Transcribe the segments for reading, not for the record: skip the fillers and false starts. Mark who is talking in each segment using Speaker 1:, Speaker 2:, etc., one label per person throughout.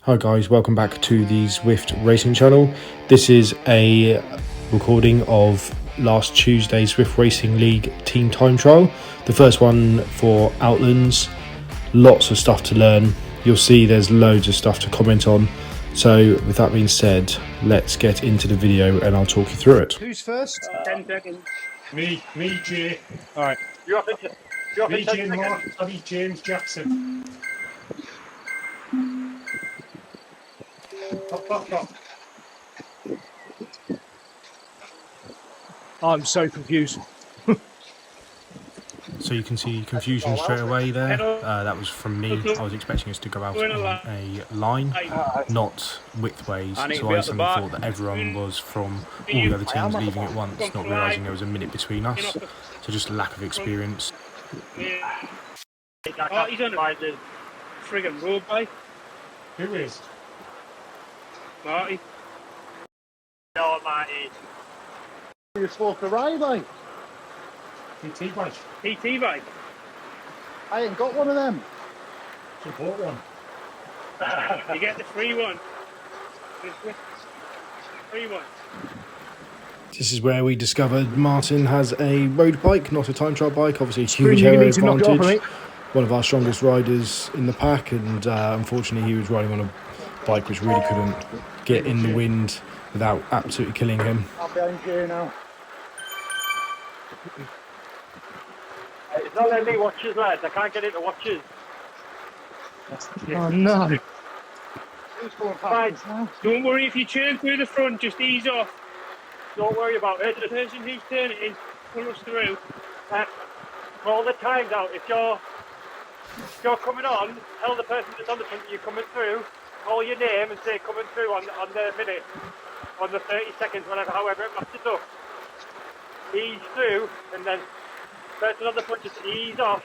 Speaker 1: Hi guys, welcome back to the Zwift racing channel. This is a recording of last Tuesday's Zwift Racing League team time trial. The first one for Outlands. Lots of stuff to learn. You'll see there's loads of stuff to comment on. So with that being said, let's get into the video and I'll talk you through it.
Speaker 2: Who's first?
Speaker 3: 10 seconds.
Speaker 4: Me, Jay.
Speaker 2: Alright.
Speaker 3: You're off into, you're off in
Speaker 4: Me,
Speaker 3: 10
Speaker 4: Jay
Speaker 3: seconds.
Speaker 4: Mark, Tommy James Jackson. Hop.
Speaker 2: I'm so confused.
Speaker 1: So you can see confusion straight away there. That was from me. I was expecting us to go out in a line, not widthways. So I suddenly thought that everyone was from all the other teams leaving at once, not realising there was a minute between us. So just a lack of experience.
Speaker 3: Oh, he's on a friggin' road bike.
Speaker 4: Who is?
Speaker 3: Marty. No, Marty.
Speaker 5: You're supposed to ride, like.
Speaker 4: TT bike.
Speaker 3: TT bike.
Speaker 5: I ain't got one of them.
Speaker 4: Should bought one.
Speaker 3: You get the free one. Free one.
Speaker 1: This is where we discovered Martin has a road bike, not a time trial bike. Obviously, a huge aero advantage. One of our strongest riders in the pack, and unfortunately, he was riding on a bike which really couldn't get in the wind without absolutely killing him.
Speaker 5: I'm behind you now.
Speaker 3: It's not letting me watches, lads. I can't get into watches.
Speaker 2: Oh no.
Speaker 5: Who's going
Speaker 3: Right.
Speaker 5: past us now?
Speaker 3: Don't worry if you turn through the front, just ease off. Don't worry about it. The person who's turning pull us through. Call the times out. If you're coming on, tell the person that's on the front that you're coming through, call your name and say coming through on the minute, on the 30 seconds, whatever, however it matches up. Ease through, and then person on the front just ease off.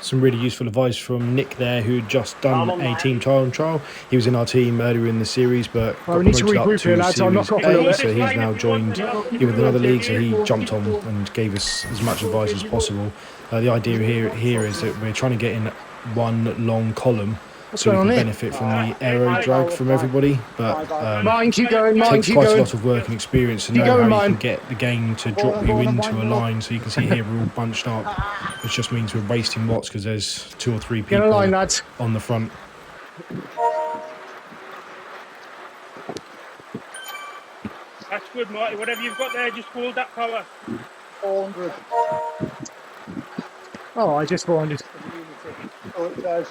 Speaker 1: Some really useful advice from Nick there, who had just done a team trial. He was in our team earlier in the series, but got
Speaker 2: we need to
Speaker 1: promoted up
Speaker 2: regroup here,
Speaker 1: to
Speaker 2: lads. I'll knock off a little
Speaker 1: Series A,
Speaker 2: bit.
Speaker 1: so he's now joined in with another league, so he jumped on and gave us as much advice as possible. The idea here is that we're trying to get in one long column so we can benefit from the aero drag from everybody, but
Speaker 2: Martin, keep going.
Speaker 1: it
Speaker 2: Martin,
Speaker 1: takes
Speaker 2: keep
Speaker 1: quite a
Speaker 2: going.
Speaker 1: lot of work and experience to know how you can get the game to drop you into a line. So you can see here we're all bunched up, which just means we're wasting watts because there's 2 or 3 people
Speaker 2: Get a line, lads.
Speaker 1: on the front.
Speaker 3: That's good, Marty. Whatever you've got there, just hold that power.
Speaker 5: 400.
Speaker 2: Oh, I just 400.
Speaker 5: Oh, it does.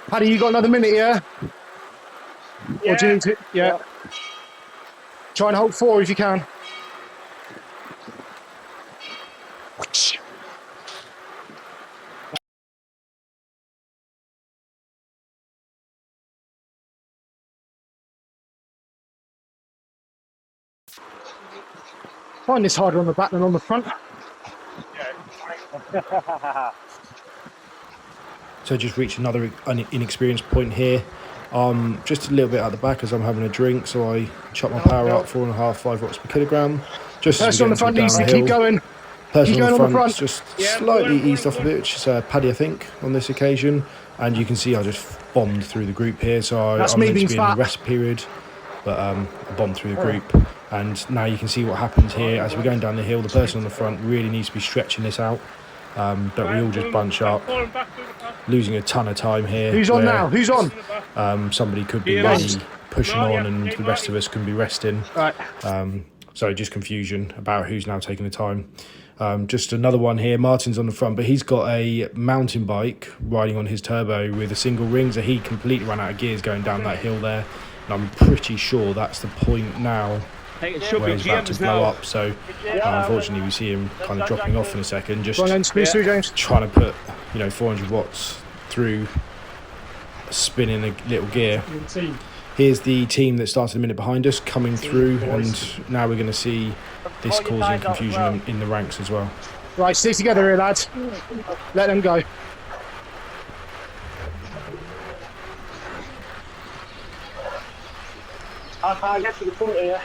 Speaker 2: Paddy, you got another minute, yeah? Or do you need to? Yeah. Try and hold 4 if you can. Find this harder on the back than on the front.
Speaker 1: So just reached another inexperienced point here. Just a little bit at the back as I'm having a drink, so I chop my power up 4.5, 5 watts per kilogram. Just
Speaker 2: Person on the front needs to keep going.
Speaker 1: Person
Speaker 2: Keep
Speaker 1: on
Speaker 2: going
Speaker 1: the
Speaker 2: on the
Speaker 1: front
Speaker 2: front.
Speaker 1: just slightly eased off a bit, which is Paddy, I think, on this occasion. And you can see I just bombed through the group here, so
Speaker 2: That's
Speaker 1: I'm
Speaker 2: me
Speaker 1: meant to
Speaker 2: being
Speaker 1: be in
Speaker 2: fat.
Speaker 1: the rest period, but I bombed through the group. And now you can see what happens here as we're going down the hill. The person on the front really needs to be stretching this out, but we all just bunch up, losing a ton of time here.
Speaker 2: Who's on now? Who's on?
Speaker 1: Somebody could be maybe pushing on and the rest of us can be resting.
Speaker 2: Right.
Speaker 1: So just confusion about who's now taking the time. Just another one here. Martin's on the front, but he's got a mountain bike riding on his turbo with a single ring, so he completely ran out of gears going down that hill there. And I'm pretty sure that's the point now where he's about to blow up. So unfortunately, we see him kind of dropping off in a second. Just
Speaker 2: Squeeze through, James.
Speaker 1: trying to put 400 watts through a spinning a little gear. Here's the team that started a minute behind us coming through, and now we're going to see this causing confusion in the ranks as well.
Speaker 2: Right, stay together here, lads. Let them go.
Speaker 3: I can't get to the front here.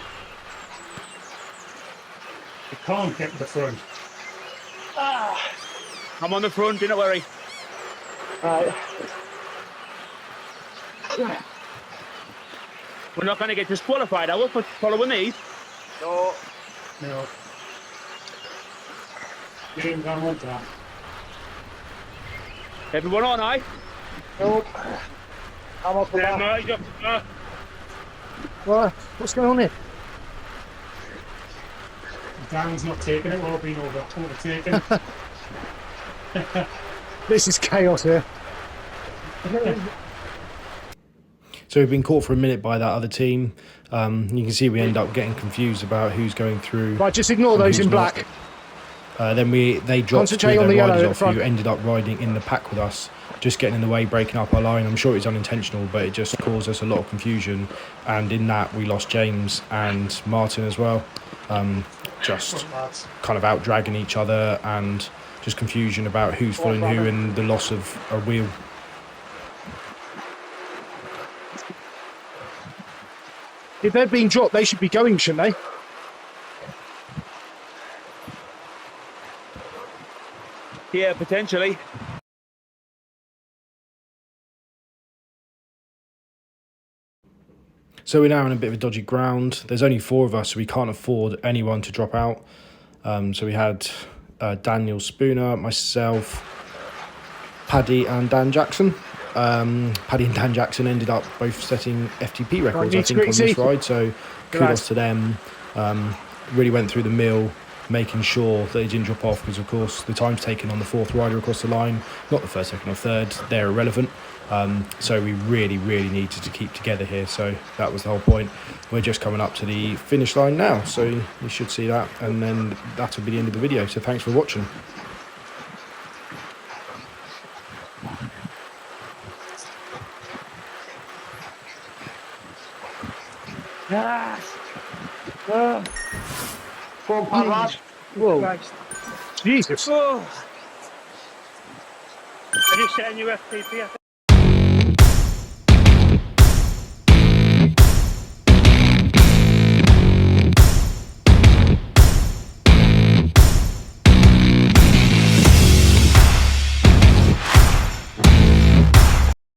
Speaker 4: You can't get to the front.
Speaker 3: I'm on the front, don't worry.
Speaker 5: Right.
Speaker 3: We're not going to get disqualified, are we, for following these?
Speaker 5: No.
Speaker 4: No. James, I want that.
Speaker 3: Everyone on, aye?
Speaker 5: No. I'm off the
Speaker 3: Yeah,
Speaker 5: back.
Speaker 3: mate,
Speaker 2: What? What's going on here?
Speaker 4: Dan's not taking it, we're all being overtaken.
Speaker 2: This is chaos here.
Speaker 1: So we've been caught for a minute by that other team. You can see we end up getting confused about who's going through.
Speaker 2: Right, just ignore
Speaker 1: and
Speaker 2: those
Speaker 1: who's
Speaker 2: in
Speaker 1: not.
Speaker 2: black.
Speaker 1: Then they dropped two
Speaker 2: Concentrate
Speaker 1: of
Speaker 2: on
Speaker 1: their
Speaker 2: the yellow
Speaker 1: riders
Speaker 2: at the
Speaker 1: off
Speaker 2: front.
Speaker 1: who ended up riding in the pack with us, just getting in the way, breaking up our line. I'm sure it was unintentional, but it just caused us a lot of confusion. And in that, we lost James and Martin as well. Just kind of out dragging each other and just confusion about who's following who and the loss of a wheel.
Speaker 2: If they're being dropped, they should be going, shouldn't they?
Speaker 3: Yeah, potentially.
Speaker 1: So we're now in a bit of a dodgy ground. There's only 4 of us, so we can't afford anyone to drop out. So we had Daniel Spooner, myself, Paddy and Dan Jackson. Paddy and Dan Jackson ended up both setting FTP records, I think, on this ride. So kudos to them. Really went through the mill, making sure that they didn't drop off, because of course the times taken on the 4th rider across the line, not the 1st, 2nd or 3rd, they're irrelevant. So we really needed to keep together here, so that was the whole point. We're just coming up to the finish line now, so you should see that, and then that'll be the end of the video. So thanks for watching.
Speaker 5: Go on, Pat, lad.
Speaker 2: Whoa. Jesus.
Speaker 3: Oh. I just set a new FTP, I think.